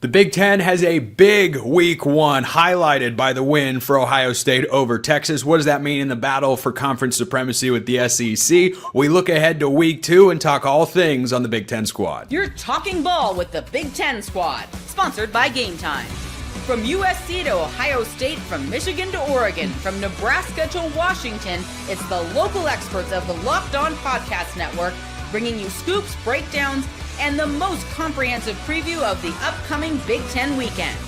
The Big Ten has a big week one, highlighted by the win for Ohio State over Texas. What does that mean in the battle for conference supremacy with the SEC? We look ahead to week two and talk all things on the Big Ten Squad. You're talking ball with the Big Ten Squad, sponsored by Game Time. From USC to Ohio State, from Michigan to Oregon, from Nebraska to Washington, it's the local experts of the Locked On Podcast Network bringing you scoops, breakdowns, and the most comprehensive preview of the upcoming Big Ten weekend.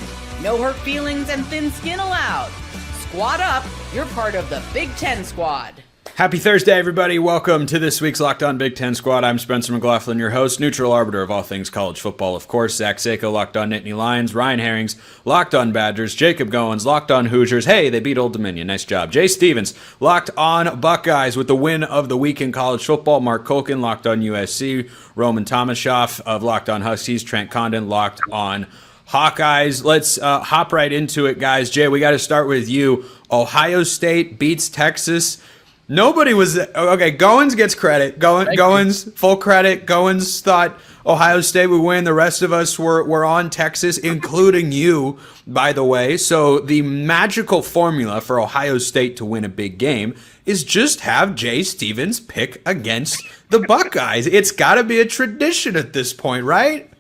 No hurt feelings and thin skin allowed. Squad up, you're part of the Big Ten Squad. Happy Thursday, everybody. Welcome to this week's Locked On Big Ten Squad. I'm Spencer McLaughlin, your host, neutral arbiter of all things college football, of course. Zach Sako, Locked On Nittany Lions. Ryan Herrings, Locked On Badgers. Jacob Goins, Locked On Hoosiers. Hey, they beat Old Dominion. Nice job. Jay Stevens, Locked On Buckeyes with the win of the week in college football. Mark Colkin, Locked On USC. Roman Tomashoff of Locked On Huskies. Trent Condon, Locked On Hawkeyes. Let's hop right into it, guys. Jay, we got to start with you. Ohio State beats Texas. Nobody was okay. Goins gets credit. Goins full credit. Goins thought Ohio State would win. The rest of us were on Texas, including you, by the way. So the magical formula for Ohio State to win a big game is just have Jay Stevens pick against the Buckeyes. It's got to be a tradition at this point, right?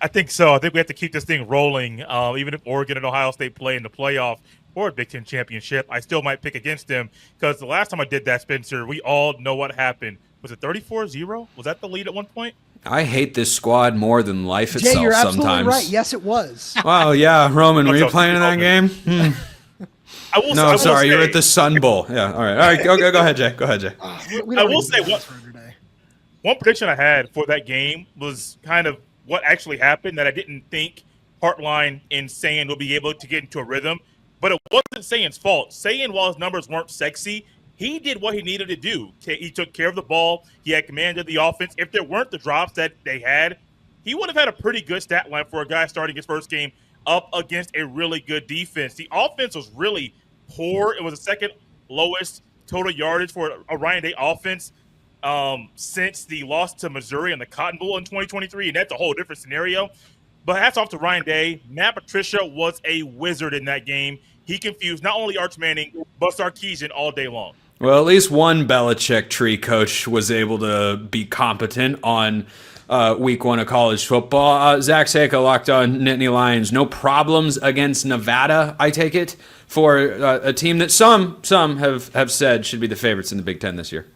I think so. I think we have to keep this thing rolling. Even if Oregon and Ohio State play in the playoff or a Big Ten championship, I still might pick against them because the last time I did that, Spencer, we all know what happened. Was it 34-0? Was that the lead at one point? I hate this squad more than life itself Jay, you're sometimes. absolutely right. Yes, it was. Wow, yeah. Roman, were you playing in that game? Sorry, you're at the Sun Bowl. Yeah, all right. Go ahead, Jay. Go ahead, Jay. I will say one prediction I had for that game was kind of what actually happened that I didn't think Hartline and Sayin would be able to get into a rhythm. But it wasn't Sayin's fault. Sayin, while his numbers weren't sexy, he did what he needed to do. He took care of the ball. He had command of the offense. If there weren't the drops that they had, he would have had a pretty good stat line for a guy starting his first game up against a really good defense. The offense was really poor. It was the second lowest total yardage for a Ryan Day offense since the loss to Missouri in the Cotton Bowl in 2023, and that's a whole different scenario. But hats off to Ryan Day. Matt Patricia was a wizard in that game. He confused not only Arch Manning, but Sarkisian all day long. Well, at least one Belichick tree coach was able to be competent on week one of college football. Zach Sako, Locked On Nittany Lions. No problems against Nevada, I take it, for a team that some have said should be the favorites in the Big Ten this year.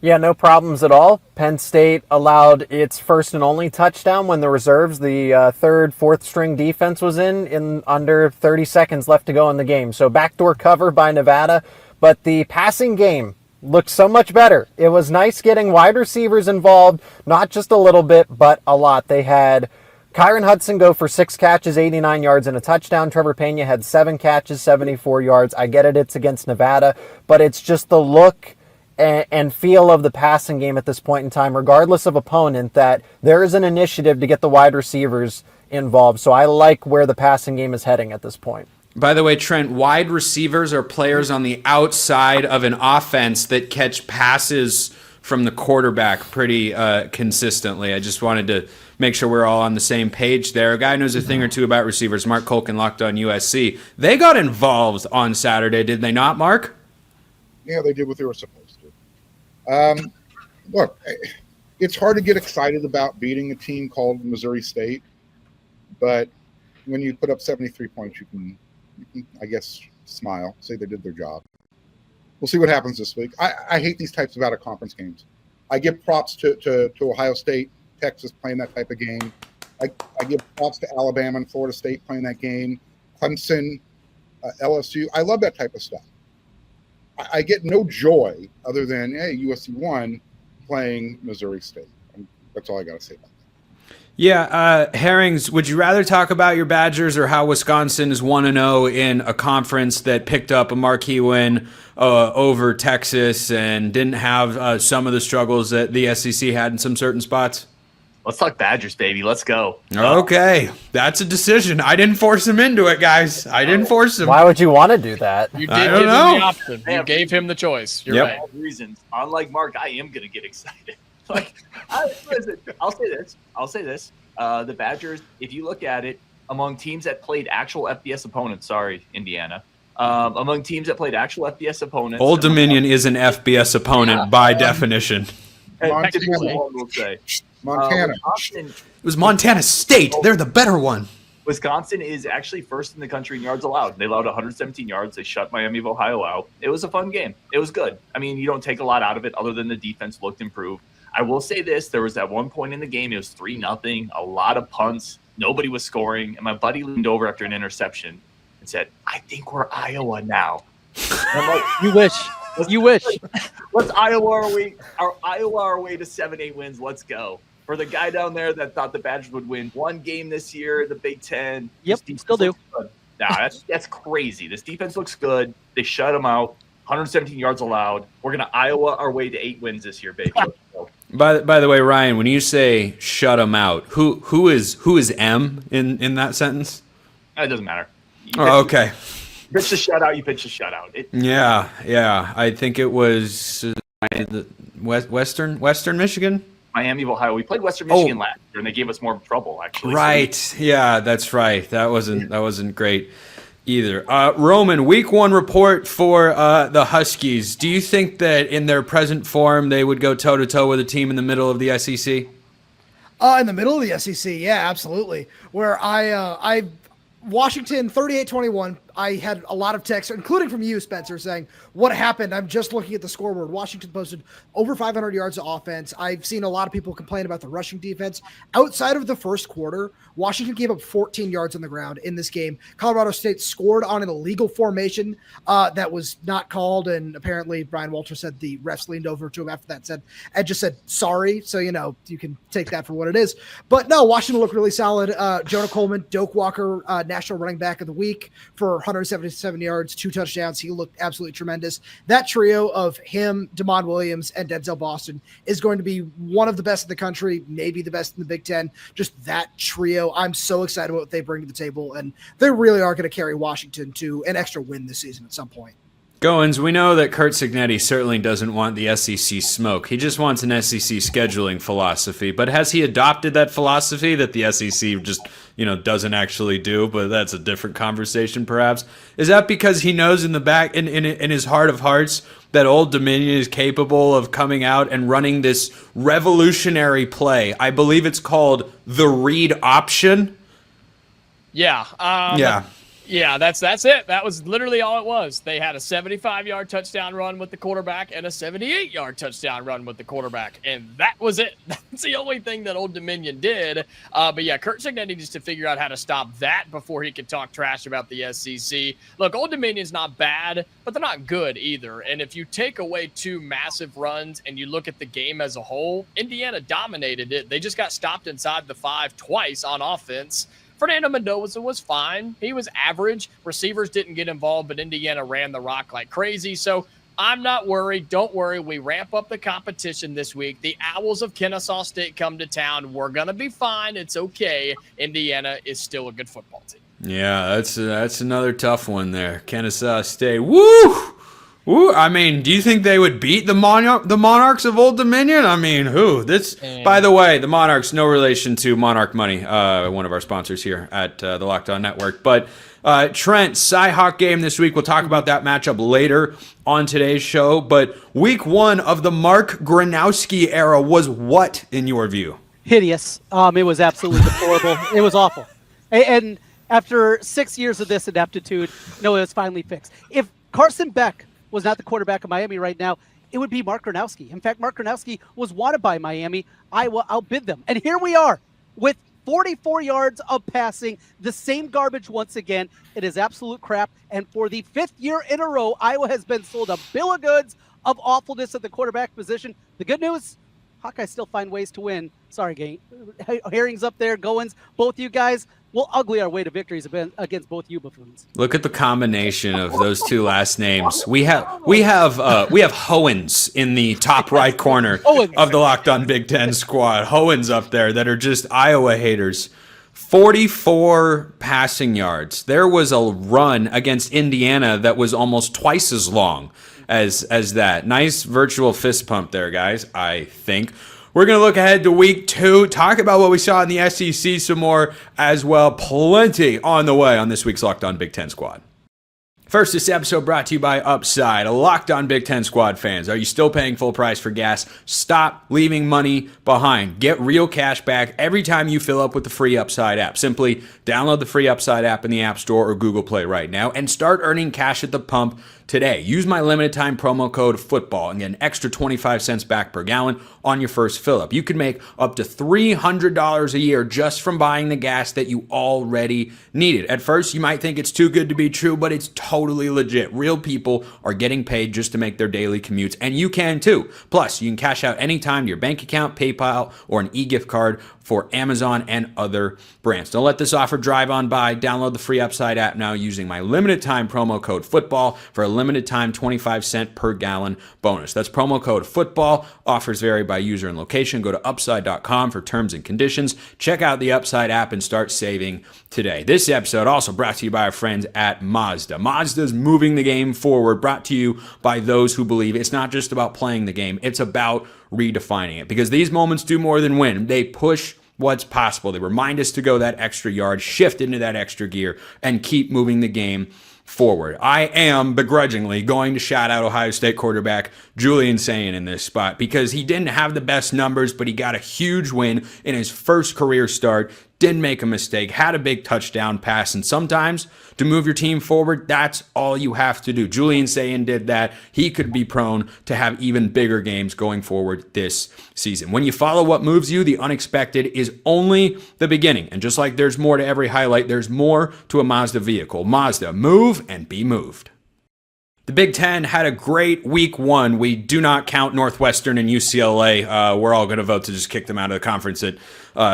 Yeah, no problems at all. Penn State allowed its first and only touchdown when the reserves, the third, fourth string defense was in under 30 seconds left to go in the game. So backdoor cover by Nevada, but the passing game looked so much better. It was nice getting wide receivers involved, not just a little bit, but a lot. They had Kyron Hudson go for 6 catches, 89 yards, and a touchdown. Trevor Pena had 7 catches, 74 yards. I get it, it's against Nevada, but it's just the look and feel of the passing game at this point in time, regardless of opponent, that there is an initiative to get the wide receivers involved. So I like where the passing game is heading at this point. By the way, Trent, wide receivers are players on the outside of an offense that catch passes from the quarterback pretty consistently. I just wanted to make sure we're all on the same page there. A guy knows a thing or two about receivers. Mark Colkin, Locked On USC. They got involved on Saturday, did they not, Mark? Yeah, they did what they were supposed to. Look, it's hard to get excited about beating a team called Missouri State, but when you put up 73 points, you can, I guess, smile, say they did their job. We'll see what happens this week. I hate these types of out-of-conference games. I give props to Ohio State, Texas playing that type of game. I give props to Alabama and Florida State playing that game, Clemson, LSU. I love that type of stuff. I get no joy other than, hey, USC won playing Missouri State. And that's all I got to say about that. Yeah, Herrings, would you rather talk about your Badgers or how Wisconsin is 1-0 in a conference that picked up a marquee win over Texas and didn't have some of the struggles that the SEC had in some certain spots? Let's talk Badgers, baby. Let's go. Okay. That's a decision. I didn't force him into it, guys. I didn't force him. Why would you want to do that? You did give him the option. You gave him the choice. You're right. Reasons. Unlike Mark, I am going to get excited. Listen, I'll say this. The Badgers, if you look at it, among teams that played actual FBS opponents, sorry, Indiana, among teams that played actual FBS opponents. Old Dominion is an FBS opponent by definition. Montana. It was Montana State. They're the better one. Wisconsin is actually first in the country in yards allowed. They allowed 117 yards. They shut Miami of Ohio out. It was a fun game. It was good. I mean, you don't take a lot out of it other than the defense looked improved. I will say this. There was at one point in the game, it was 3-0, a lot of punts. Nobody was scoring. And my buddy leaned over after an interception and said, I think we're Iowa now. And I'm like, you wish. You wish. Let's Iowa our way to 7-8 wins. Let's go. For the guy down there that thought the Badgers would win one game this year, the Big Ten. Yep, still do. Nah, that's crazy. This defense looks good. They shut them out. 117 yards allowed. We're going to Iowa our way to 8 wins this year, baby. By the way, Ryan, when you say shut them out, who is M in that sentence? It doesn't matter. Oh, okay. Pitch the shutout, you pitch the shutout. Yeah. I think it was Western Michigan. Miami of Ohio. We played Western Michigan last year, and they gave us more trouble, actually. Right. So yeah, that's right. That wasn't great either. Roman, week 1 report for the Huskies. Do you think that in their present form they would go toe-to-toe with a team in the middle of the SEC? In the middle of the SEC, yeah, absolutely. Where I Washington 38-21. I had a lot of texts, including from you, Spencer, saying, what happened? I'm just looking at the scoreboard. Washington posted over 500 yards of offense. I've seen a lot of people complain about the rushing defense. Outside of the first quarter, Washington gave up 14 yards on the ground in this game. Colorado State scored on an illegal formation that was not called, and apparently Brian Walter said the refs leaned over to him after that and just said, sorry. So, you can take that for what it is. But no, Washington looked really solid. Jonah Coleman, Doak Walker, National Running Back of the Week for 177 yards, 2 touchdowns. He looked absolutely tremendous. That trio of him, Damon Williams, and Denzel Boston is going to be one of the best in the country, maybe the best in the Big Ten. Just that trio. I'm so excited about what they bring to the table, and they really are going to carry Washington to an extra win this season at some point. Goins, we know that Kurt Cignetti certainly doesn't want the SEC smoke. He just wants an SEC scheduling philosophy. But has he adopted that philosophy that the SEC just, doesn't actually do? But that's a different conversation, perhaps. Is that because he knows in the back, in his heart of hearts, that Old Dominion is capable of coming out and running this revolutionary play? I believe it's called the read option. Yeah. Yeah, that's it. That was literally all it was. They had a 75-yard touchdown run with the quarterback and a 78-yard touchdown run with the quarterback, and that was it. That's the only thing that Old Dominion did. But yeah, Kurt Cignetti needs to figure out how to stop that before he can talk trash about the SEC. Look, Old Dominion's not bad, but they're not good either. And if you take away 2 massive runs and you look at the game as a whole, Indiana dominated it. They just got stopped inside the 5 twice on offense. Fernando Mendoza was fine. He was average. Receivers didn't get involved, but Indiana ran the rock like crazy. So I'm not worried. Don't worry. We ramp up the competition this week. The Owls of Kennesaw State come to town. We're going to be fine. It's okay. Indiana is still a good football team. Yeah, that's another tough one there. Kennesaw State. Woo! Woo! I mean, do you think they would beat the Monarchs of Old Dominion? I mean, who? By the way, the Monarchs, no relation to Monarch Money, one of our sponsors here at the Locked On Network. But Trent, Cy-Hawk game this week. We'll talk about that matchup later on today's show. But week 1 of the Mark Gronowski era was what, in your view? Hideous. It was absolutely deplorable. It was awful. And after 6 years of this ineptitude, no, it was finally fixed. If Carson Beck was not the quarterback of Miami right now, it would be Mark Gronowski. In fact, Mark Gronowski was wanted by Miami. Iowa outbid them. And here we are with 44 yards of passing, the same garbage once again. It is absolute crap. And for the 5th year in a row, Iowa has been sold a bill of goods of awfulness at the quarterback position. The good news, Hawkeyes still find ways to win. Sorry, gang. Herring's up there, Goins, both you guys. We'll ugly our way to victories against both you buffoons. Look at the combination of those 2 last names. We have Hoens in the top right corner of the Locked On Big Ten squad. Hoens up there that are just Iowa haters. 44 passing yards. There was a run against Indiana that was almost twice as long as that. Nice virtual fist pump there, guys, I think. We're going to look ahead to week 2, talk about what we saw in the SEC some more as well. Plenty on the way on this week's Locked On Big Ten Squad. First, this episode brought to you by Upside. Locked On Big Ten Squad fans, are you still paying full price for gas? Stop leaving money behind. Get real cash back every time you fill up with the free Upside app. Simply download the free Upside app in the App Store or Google Play right now and start earning cash at the pump today. Use my limited time promo code FOOTBALL and get an extra 25 cents back per gallon on your first fill up. You can make up to $300 a year just from buying the gas that you already needed. At first, you might think it's too good to be true, but it's totally legit. Real people are getting paid just to make their daily commutes, and you can too. Plus, you can cash out anytime to your bank account, PayPal, or an e-gift card for Amazon and other brands. Don't let this offer drive on by. Download the free Upside app now using my limited time promo code FOOTBALL for a limited time 25 cent per gallon bonus. That's promo code FOOTBALL. Offers vary by user and location. Go to upside.com for terms and conditions. Check out the Upside app and start saving today. This episode also brought to you by our friends at Mazda. Mazda's moving the game forward, brought to you by those who believe it's not just about playing the game, it's about redefining it. Because these moments do more than win. They push what's possible. They remind us to go that extra yard, shift into that extra gear, and keep moving the game forward. I am begrudgingly going to shout out Ohio State quarterback Julian Sayin in this spot because he didn't have the best numbers, but he got a huge win in his first career start, didn't make a mistake, had a big touchdown pass, and sometimes to move your team forward, that's all you have to do. Julian Sayin did that. He could be prone to have even bigger games going forward this season. When you follow what moves you, the unexpected is only the beginning. And just like there's more to every highlight, there's more to a Mazda vehicle. Mazda, move and be moved. The Big Ten had a great week 1. We do not count Northwestern and UCLA. We're all going to vote to just kick them out of the conference at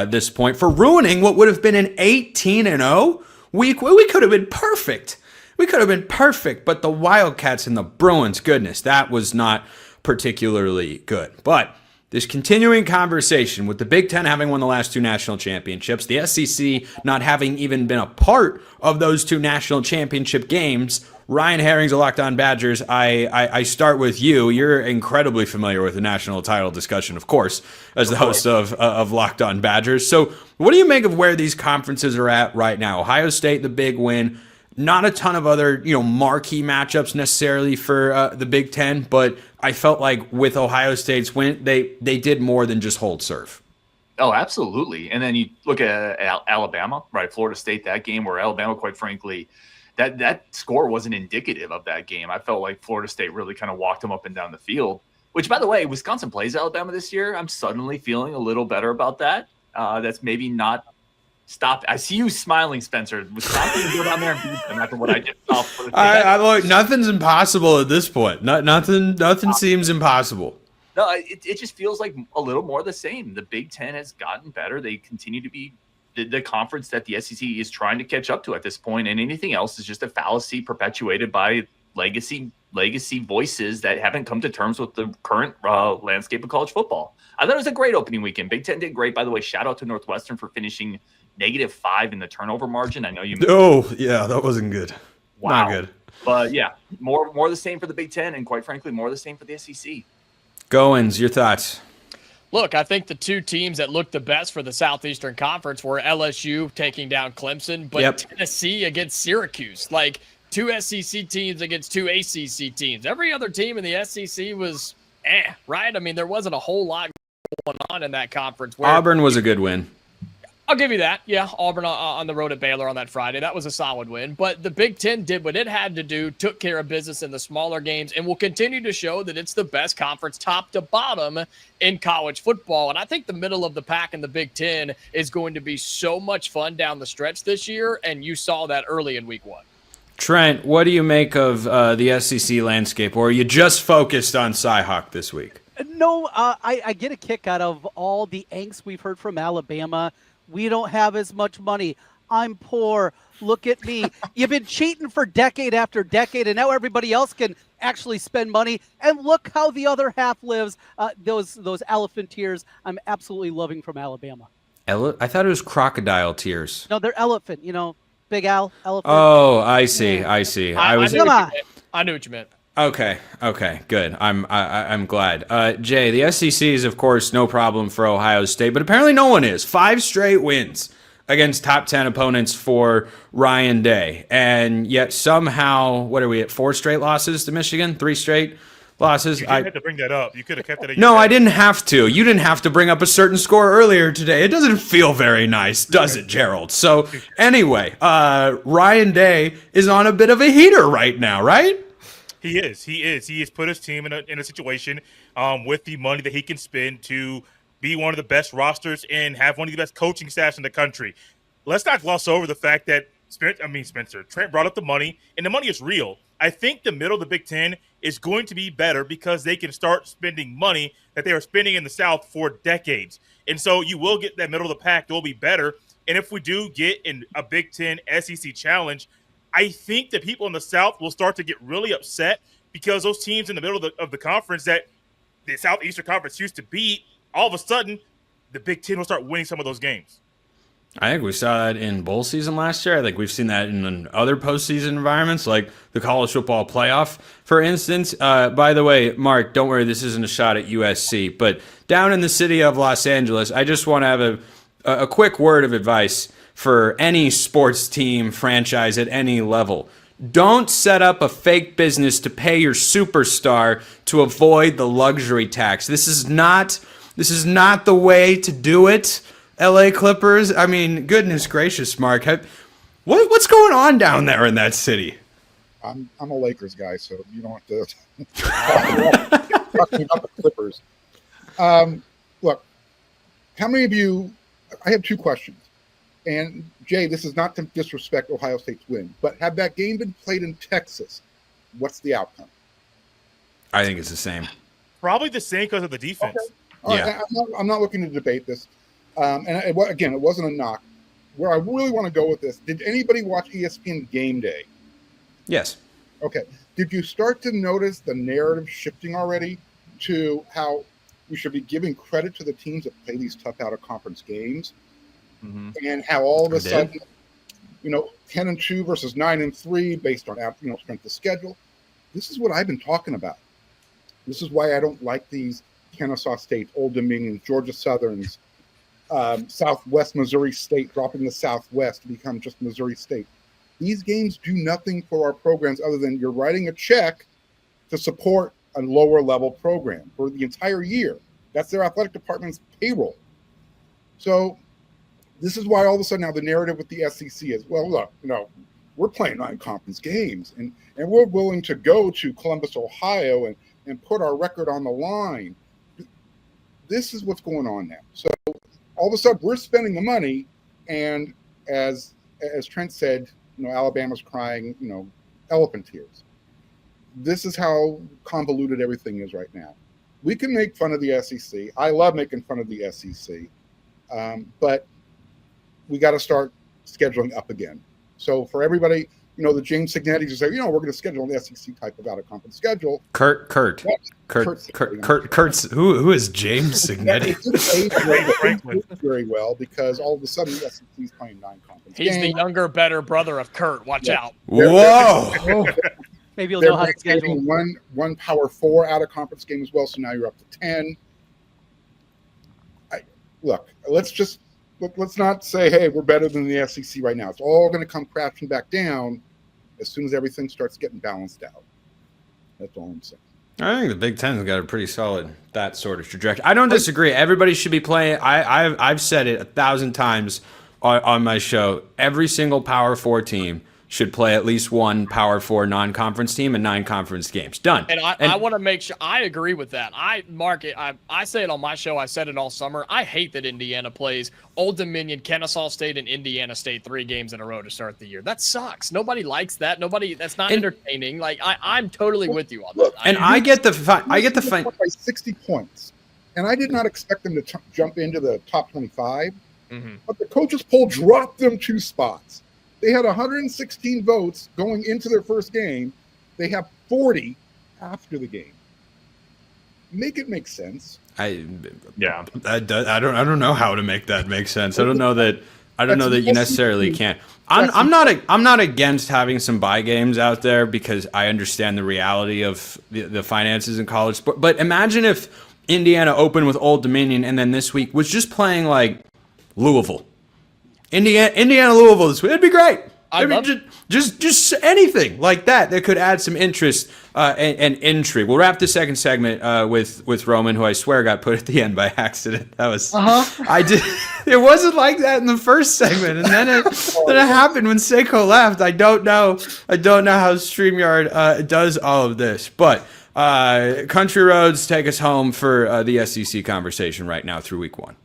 this point for ruining what would have been an 18-0 week. We could have been perfect. We could have been perfect, but the Wildcats and the Bruins, goodness, that was not particularly good. But this continuing conversation with the Big Ten having won the last 2 national championships, the SEC not having even been a part of those 2 national championship games. Ryan Herrings of Locked On Badgers, I start with you. You're incredibly familiar with the national title discussion, of course, as the host of Locked On Badgers. So what do you make of where these conferences are at right now? Ohio State, the big win. Not a ton of other, marquee matchups necessarily for the Big Ten, but I felt like with Ohio State's win, they did more than just hold serve. Oh, absolutely. And then you look at Alabama, right? Florida State, that game where Alabama, quite frankly, that score wasn't indicative of that game. I felt like Florida State really kind of walked them up and down the field, which, by the way, Wisconsin plays Alabama this year. I'm suddenly feeling a little better about that. That's maybe not stopped. I see you smiling, Spencer. Wisconsin can go down there and beat them after what I just saw. I look, nothing's impossible at this point. Nothing seems impossible. No, it just feels like a little more the same. The Big Ten has gotten better. They continue to be the conference that the SEC is trying to catch up to at this point, and anything else is just a fallacy perpetuated by legacy voices that haven't come to terms with the current landscape of college football. I thought it was a great opening weekend. Big Ten did great, by the way. Shout out to Northwestern for finishing -5 in the turnover margin. I know you. Oh yeah, that wasn't good. Wow. Not good. But yeah, more the same for the Big Ten, and quite frankly, more the same for the SEC. Goins, your thoughts? Look, I think the 2 teams that looked the best for the Southeastern Conference were LSU taking down Clemson, but Tennessee against Syracuse. Like 2 SEC teams against 2 ACC teams. Every other team in the SEC was right? I mean, there wasn't a whole lot going on in that conference. Auburn was a good win. I'll give you that. Yeah, Auburn on the road at Baylor on that Friday. That was a solid win. But the Big Ten did what it had to do, took care of business in the smaller games, and will continue to show that it's the best conference top to bottom in college football. And I think the middle of the pack in the Big Ten is going to be so much fun down the stretch this year, and you saw that early in week 1. Trent, what do you make of the SEC landscape, or are you just focused on Cyhawk this week? No, I get a kick out of all the angst we've heard from Alabama. We don't have as much money. I'm poor. Look at me. You've been cheating for decade after decade, and now everybody else can actually spend money. And look how the other half lives. Those elephant tears I'm absolutely loving from Alabama. I thought it was crocodile tears. No, they're elephant. Big Al, elephant. Oh, I see. I knew what you meant. Okay, good. I'm glad. Jay, the SEC is of course no problem for Ohio State, but apparently no one is. 5 straight wins against top 10 opponents for Ryan Day, and yet somehow, what are we at? 4 straight losses to Michigan, 3 straight losses. You didn't have to bring that up. You could have kept it. No, I didn't have to. You didn't have to bring up a certain score earlier today. It doesn't feel very nice, does it, Gerald? So anyway, Ryan Day is on a bit of a heater right now, right? He is. He has put his team in a situation with the money that he can spend to be one of the best rosters and have one of the best coaching staffs in the country. Let's not gloss over the fact that Spencer Trent brought up the money, and the money is real. I think the middle of the Big Ten is going to be better because they can start spending money that they were spending in the South for decades. And so you will get that middle of the pack that will be better. And if we do get in a Big Ten SEC challenge, I think that people in the South will start to get really upset because those teams in the middle of the conference that the Southeastern Conference used to beat, all of a sudden, the Big Ten will start winning some of those games. I think we saw that in bowl season last year. I think we've seen that in other postseason environments, like the college football playoff, for instance. By the way, Mark, don't worry, this isn't a shot at USC, but down in the city of Los Angeles, I just want to have a quick word of advice for any sports team franchise at any level. Don't set up a fake business to pay your superstar to avoid the luxury tax. This is not the way to do it. LA Clippers. I mean, goodness gracious, Mark. What's going on down there in that city? I'm a Lakers guy, so you don't have to talk to me about the Clippers. Look, how many of you? I have 2 questions. And Jay, this is not to disrespect Ohio State's win, but had that game been played in Texas, what's the outcome? I think it's the same. Probably the same because of the defense. Okay. Yeah. I'm not looking to debate this. It wasn't a knock. Where I really want to go with this, did anybody watch ESPN Game Day? Yes. Okay. Did you start to notice the narrative shifting already to how we should be giving credit to the teams that play these tough out-of-conference games? Mm-hmm. And how all of a sudden, 10-2 versus 9-3 based on strength of schedule. This is what I've been talking about. This is why I don't like these Kennesaw States, Old Dominions, Georgia Southerns, Southwest Missouri State dropping the Southwest to become just Missouri State. These games do nothing for our programs other than you're writing a check to support a lower level program for the entire year. That's their athletic department's payroll. So this is why all of a sudden now the narrative with the SEC is, well, look, we're playing non-conference games and we're willing to go to Columbus, Ohio and put our record on the line. This is what's going on now. So all of a sudden we're spending the money, and as Trent said, Alabama's crying, elephant tears. This is how convoluted everything is right now. We can make fun of the SEC. I love making fun of the SEC, but we got to start scheduling up again. So for everybody, the James Signettis who say, we're going to schedule an SEC type of out-of-conference schedule. Kurt's who is James Signetti? Very well, because all of a sudden the SEC is playing non-conference. He's the younger, better brother of Kurt. Watch out! Whoa! Maybe you'll know how to schedule one Power 4 out-of-conference game as well. So now you're up to 10. Let's not say, hey, we're better than the SEC right now. It's all going to come crashing back down as soon as everything starts getting balanced out. That's all I'm saying. I think the Big Ten's got a pretty solid that sort of trajectory. I don't disagree. Everybody should be playing. I've said it 1,000 times on my show. Every single Power 4 team should play at least one Power 4 non-conference team and 9 conference games. Done. And I want to make sure I agree with that. I say it on my show. I said it all summer. I hate that Indiana plays Old Dominion, Kennesaw State, and Indiana State 3 games in a row to start the year. That sucks. Nobody likes that. That's not entertaining. Like I'm totally with you on that. And I get the fight by 60 points, and I did not expect them to jump into the top 25. Mm-hmm. But the coaches poll dropped them 2 spots. They had 116 votes going into their first game. They have 40 after the game. Make it make sense. I don't know how to make that make sense. I don't know that I don't know that you necessarily can. I'm not against having some bye games out there because I understand the reality of the finances in college sport. But imagine if Indiana opened with Old Dominion and then this week was just playing like Louisville. Indiana Louisville this week. It'd be great. Just anything like that could add some interest and intrigue. We'll wrap the second segment with Roman, who I swear got put at the end by accident. That was I did. It wasn't like that in the first segment, and then it happened when Seiko left. I don't know how StreamYard does all of this, but Country Roads, take us home for the SEC conversation right now through week 1.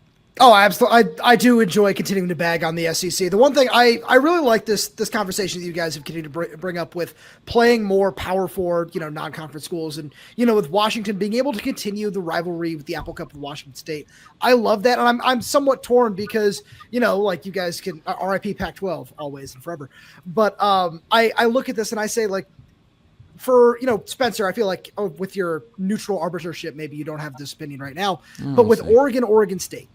Oh, absolutely. I do enjoy continuing to bag on the SEC. The one thing I really like this conversation that you guys have continued to bring up with playing more Power 4, non-conference schools, and with Washington being able to continue the rivalry with the Apple Cup with Washington State. I love that, and I'm somewhat torn because like you guys can RIP Pac-12 always and forever. But I look at this and I say like. For, Spencer, I feel like with your neutral arbitrarship, maybe you don't have this opinion right now, but with Oregon State,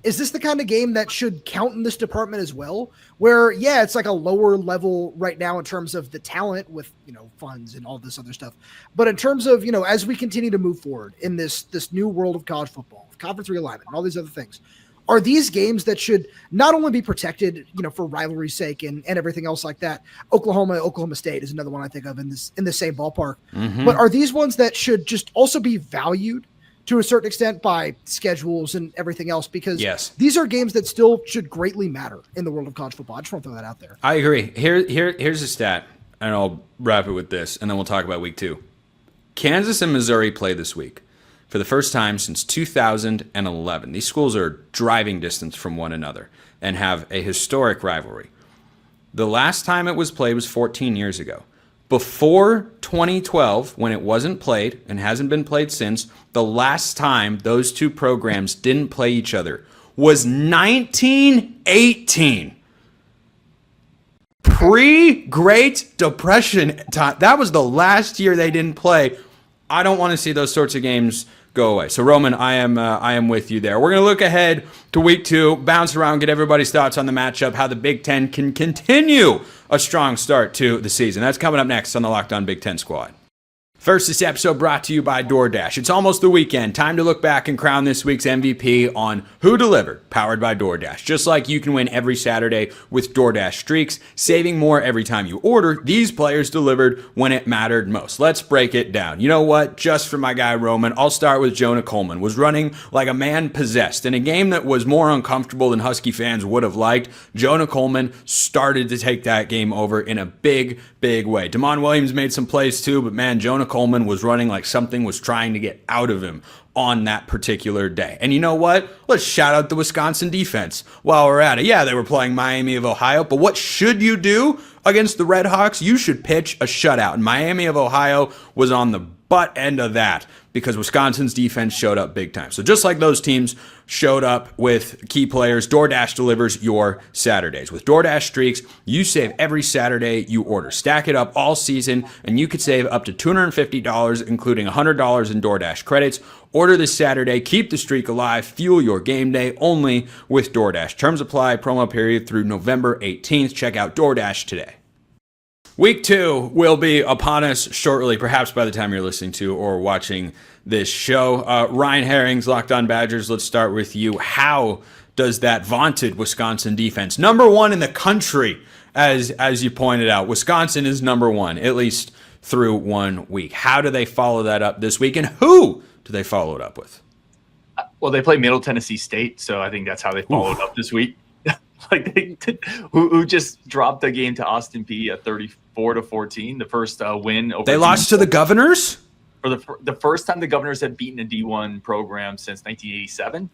is this the kind of game that should count in this department as well? Where, yeah, it's like a lower level right now in terms of the talent with, funds and all this other stuff. But in terms of, as we continue to move forward in this new world of college football, conference realignment and all these other things, are these games that should not only be protected, for rivalry's sake and everything else like that? Oklahoma State is another one I think of in the same ballpark. Mm-hmm. But are these ones that should just also be valued to a certain extent by schedules and everything else? Because these are games that still should greatly matter in the world of college football. I just want to throw that out there. I agree. Here's a stat, and I'll wrap it with this, and then we'll talk about week 2. Kansas and Missouri play this week for the first time since 2011. These schools are driving distance from one another and have a historic rivalry. The last time it was played was 14 years ago. Before 2012, when it wasn't played and hasn't been played since, the last time those two programs didn't play each other was 1918. Pre-Great Depression time. That was the last year they didn't play. I don't want to see those sorts of games go away. So, Roman, I am with you there. We're going to look ahead to week 2, bounce around, get everybody's thoughts on the matchup, how the Big Ten can continue a strong start to the season. That's coming up next on the Locked On Big Ten Squad. First, this episode brought to you by DoorDash. It's almost the weekend. Time to look back and crown this week's MVP on Who Delivered, powered by DoorDash. Just like you can win every Saturday with DoorDash Streaks, saving more every time you order, these players delivered when it mattered most. Let's break it down. You know what? Just for my guy Roman, I'll start with Jonah Coleman. Was running like a man possessed. In a game that was more uncomfortable than Husky fans would have liked, Jonah Coleman started to take that game over in a big way. Damon Williams made some plays too, but man, Jonah Coleman was running like something was trying to get out of him on that particular day. And you know what? Let's shout out the Wisconsin defense while we're at it. Yeah, they were playing Miami of Ohio, but what should you do against the Redhawks? You should pitch a shutout. And Miami of Ohio was on the butt end of that because Wisconsin's defense showed up big time. So just like those teams showed up with key players, DoorDash delivers your Saturdays. With DoorDash Streaks, you save every Saturday you order. Stack it up all season, and you could save up to $250, including $100 in DoorDash credits. Order this Saturday, keep the streak alive, fuel your game day only with DoorDash. Terms apply, promo period through November 18th. Check out DoorDash today. Week 2 will be upon us shortly, perhaps by the time you're listening to or watching this show. Ryan Herrings, Locked On Badgers, let's start with you. How does that vaunted Wisconsin defense, number 1 in the country, as you pointed out, Wisconsin is number 1, at least through 1 week. How do they follow that up this week, and who do they follow it up with? Well, they play Middle Tennessee State, so I think that's how they followed up this week. Who just dropped the game to Austin Peay at 34-14, the first win over. They lost to the Governors for the first time the Governors had beaten a D1 program since 1987.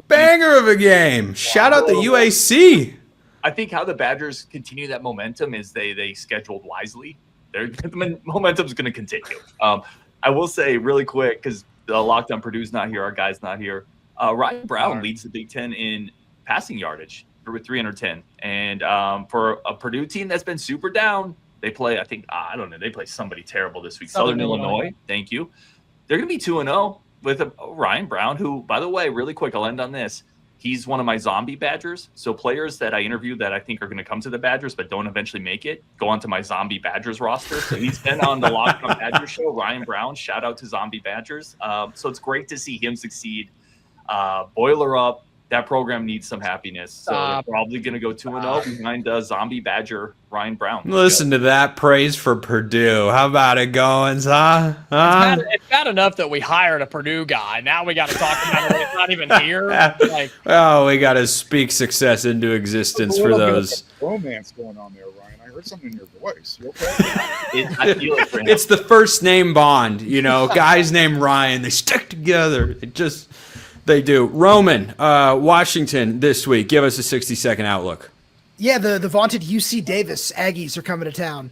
Banger of a game! Shout out the UAC. I think how the Badgers continue that momentum is they scheduled wisely. The momentum's going to continue. I will say really quick because the Locked On Purdue's not here, our guy's not here. Ryan Brown leads the Big Ten in passing yardage with 310. And for a Purdue team that's been super down, they play, they play somebody terrible this week. Southern Illinois. Thank you. They're going to be 2-0 with Ryan Brown, who, by the way, really quick, I'll end on this. He's one of my zombie Badgers. So players that I interview that I think are going to come to the Badgers but don't eventually make it go onto my zombie Badgers roster. So he's been on the Locked On Badgers show. Ryan Brown, shout out to zombie Badgers. So it's great to see him succeed. Boiler up. That program needs some happiness. So they're probably going to go 2-0 behind zombie Badger Ryan Brown. Listen to that praise for Purdue. How about it, Goins, huh? It's bad enough that we hired a Purdue guy. Now we got to talk about it. It's not even here. Like, oh, we got to speak success into existence for those. Romance going on there, Ryan. I heard something in your voice. You okay? I feel it for him. It's the first name bond. Guys named Ryan. They stick together. They do. Roman, Washington this week. Give us a 60-second outlook. Yeah, the vaunted UC Davis Aggies are coming to town.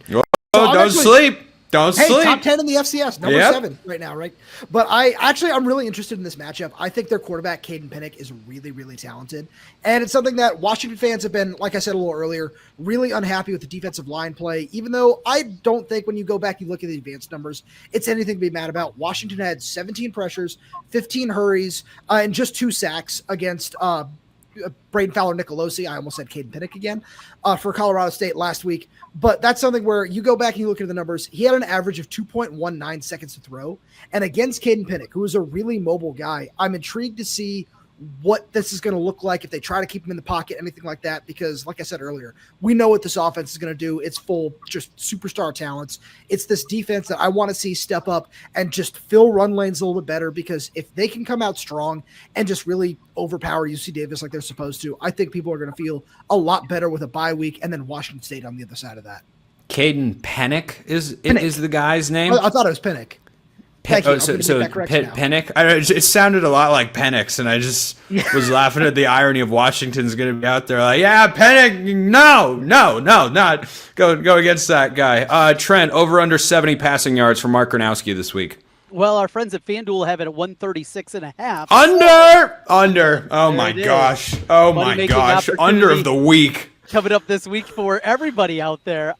Oh, don't sleep. Don't sleep. Top 10 in the FCS, number 7 right now, right? But I'm really interested in this matchup. I think their quarterback, Caden Pinnock, is really, really talented. And it's something that Washington fans have been, like I said a little earlier, really unhappy with the defensive line play, even though I don't think when you go back and look at the advanced numbers, it's anything to be mad about. Washington had 17 pressures, 15 hurries, and just 2 sacks against Braden Fowler-Nicolosi. I almost said Caden Pinnock again for Colorado State last week. But that's something where you go back and you look at the numbers. He had an average of 2.19 seconds to throw. And against Caden Pinnock, who is a really mobile guy, I'm intrigued to see what this is going to look like if they try to keep him in the pocket, anything like that. Because like I said earlier, we know what this offense is going to do. It's full just superstar talents. It's this defense that I want to see step up and just fill run lanes a little bit better, because if they can come out strong and just really overpower UC Davis like they're supposed to, I think people are going to feel a lot better with a bye week and then Washington State on the other side of that. Caden Pinnock is the guy's name? I thought it was Pinnock. Pennick. It sounded a lot like Penix, and I just was laughing at the irony of Washington's going to be out there like, yeah, Penix, no, not go against that guy. Trent, over under 70 passing yards for Mark Gronowski this week. Well, our friends at FanDuel have it at 136.5. Under. Oh my gosh. Under of the week. Coming up this week for everybody out there.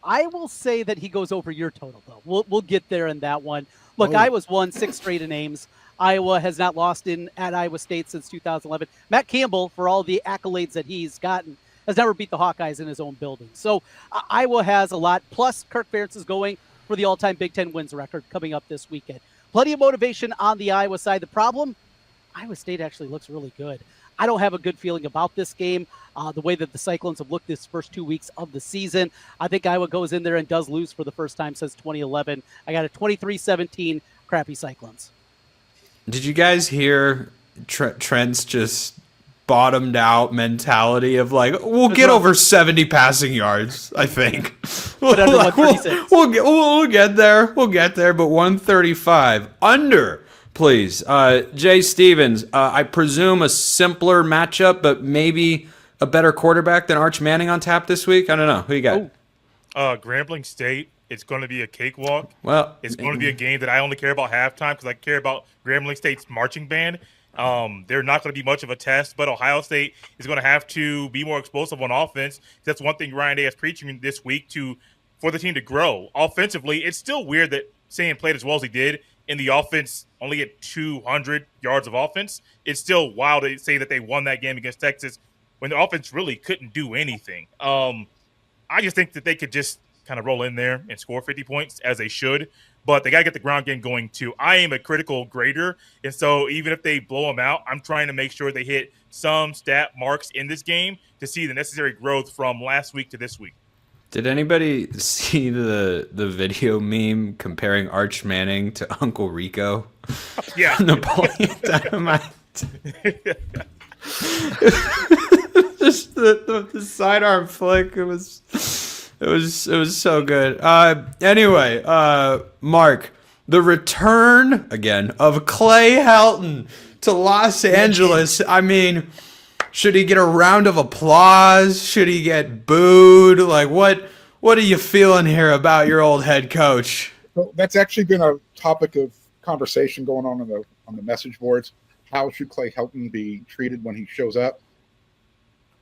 I will say that he goes over your total, though. We'll get there in that one. Look, Iowa's won 6 straight in Ames. Iowa has not lost at Iowa State since 2011. Matt Campbell, for all the accolades that he's gotten, has never beat the Hawkeyes in his own building. So Iowa has a lot. Plus, Kirk Ferentz is going for the all-time Big Ten wins record coming up this weekend. Plenty of motivation on the Iowa side. The problem, Iowa State actually looks really good. I don't have a good feeling about this game, the way that the Cyclones have looked this first 2 weeks of the season. I think Iowa goes in there and does lose for the first time since 2011. I got a 23-17 crappy Cyclones. Did you guys hear Trent's just bottomed out mentality of like, we'll get over 70 passing yards, I think. But under 136. We'll get there. But 135 under. Please. Jay Stevens, I presume a simpler matchup, but maybe a better quarterback than Arch Manning on tap this week? I don't know. Who you got? Grambling State. It's going to be a cakewalk. Well, it's going to be a game that I only care about halftime because I care about Grambling State's marching band. They're not going to be much of a test, but Ohio State is going to have to be more explosive on offense. That's one thing Ryan Day is preaching this week for the team to grow. Offensively, it's still weird that Sand played as well as he did, and the offense only get 200 yards of offense. It's still wild to say that they won that game against Texas when the offense really couldn't do anything. I just think that they could just kind of roll in there and score 50 points as they should, but they got to get the ground game going too. I am a critical grader, and so even if they blow them out, I'm trying to make sure they hit some stat marks in this game to see the necessary growth from last week to this week. Did anybody see the video meme comparing Arch Manning to Uncle Rico? Yeah. Napoleon Dynamite. Just the sidearm flick. It was so good. Anyway, Mark, the return again of Clay Helton to Los Angeles. I mean, should he get a round of applause? Should he get booed? Like, what are you feeling here about your old head coach? Well, that's actually been a topic of conversation going on the message boards. How should Clay Helton be treated when he shows up?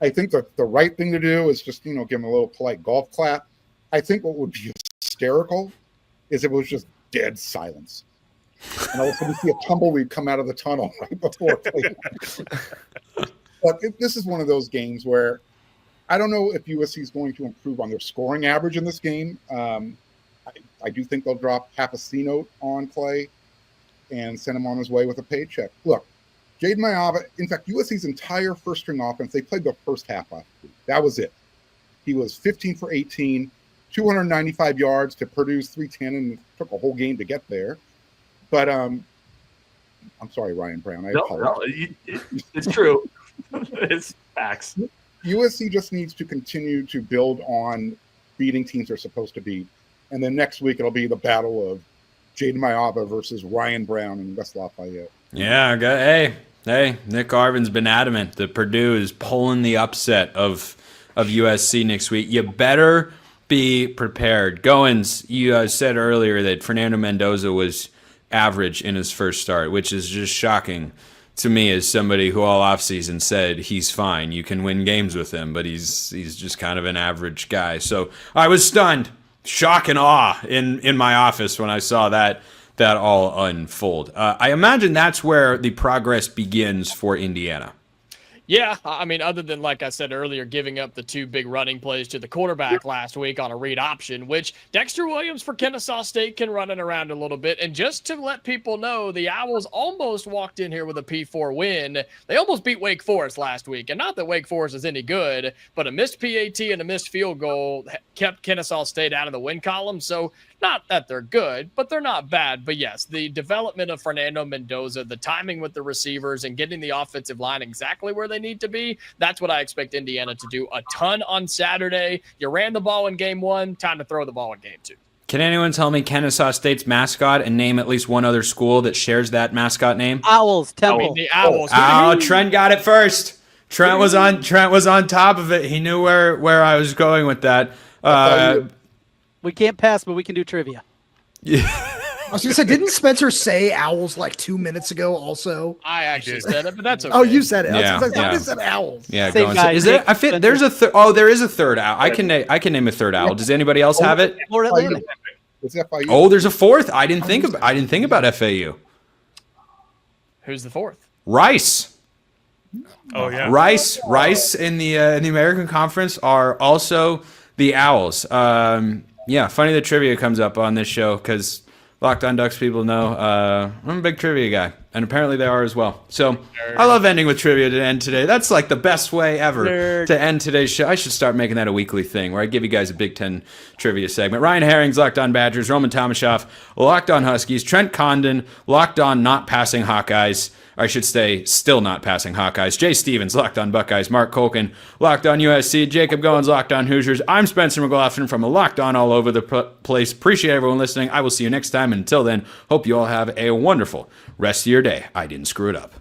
I think the right thing to do is just, give him a little polite golf clap. I think what would be hysterical is if it was just dead silence. and all of a sudden you see a tumbleweed come out of the tunnel right before play. But this is one of those games where I don't know if USC is going to improve on their scoring average in this game. I do think they'll drop half a C note on Clay and send him on his way with a paycheck. Look, Jaden Mayava, in fact, USC's entire first-string offense, they played the first half last week. That was it. He was 15 for 18, 295 yards to Purdue's 310, and it took a whole game to get there. But I'm sorry, Ryan Brown. No, it's true. It's facts. USC just needs to continue to build on beating teams they're supposed to beat. And then next week it'll be the battle of Jaden Mayava versus Ryan Brown in West Lafayette. Yeah, hey, Nick Garvin's been adamant that Purdue is pulling the upset of USC next week. You better be prepared. Goins, you said earlier that Fernando Mendoza was average in his first start, which is just shocking to me as somebody who all offseason said he's fine. You can win games with him, but he's just kind of an average guy. So I was stunned, shock and awe in my office when I saw that all unfold. I imagine that's where the progress begins for Indiana. Yeah, I mean, other than, like I said earlier, giving up the 2 big running plays to the quarterback last week on a read option, which Dexter Williams for Kennesaw State can run it around a little bit. And just to let people know, the Owls almost walked in here with a P4 win. They almost beat Wake Forest last week. And not that Wake Forest is any good, but a missed PAT and a missed field goal kept Kennesaw State out of the win column. So not that they're good, but they're not bad. But yes, the development of Fernando Mendoza, the timing with the receivers, and getting the offensive line exactly where they need to be, that's what I expect Indiana to do a ton on Saturday. You ran the ball in game 1, time to throw the ball in game 2. Can anyone tell me Kennesaw State's mascot and name at least one other school that shares that mascot name? Owls, Temple. The Owls. Oh, Trent got it first. Trent was on top of it. He knew where I was going with that. We can't pass, but we can do trivia. Yeah. I was going to say, didn't Spencer say Owls like 2 minutes ago also? I actually said it, but that's okay. Oh, you said it. Yeah, I said Owls. Yeah, Same guy. is there? There's a there is a third owl. I can name a third owl. Does anybody else have it? Florida Atlantic. It's FIU. Oh, there's a fourth. I didn't think about FAU. Who's the fourth? Rice. Oh yeah. Rice in the American Conference are also the Owls. Yeah, funny that trivia comes up on this show because Locked On Ducks people know I'm a big trivia guy, and apparently they are as well. So I love ending with trivia to end today. That's like the best way ever to end today's show. I should start making that a weekly thing where I give you guys a Big Ten trivia segment. Ryan Herring's Locked On Badgers, Roman Tomashoff, Locked On Huskies, Trent Condon, Locked On Not Passing Hawkeyes. Or I should say, still not passing Hawkeyes. Jay Stevens, Locked On Buckeyes. Mark Colkin, Locked On USC. Jacob Goins, Locked On Hoosiers. I'm Spencer McLaughlin from Locked On All Over the Place. Appreciate everyone listening. I will see you next time. And until then, hope you all have a wonderful rest of your day. I didn't screw it up.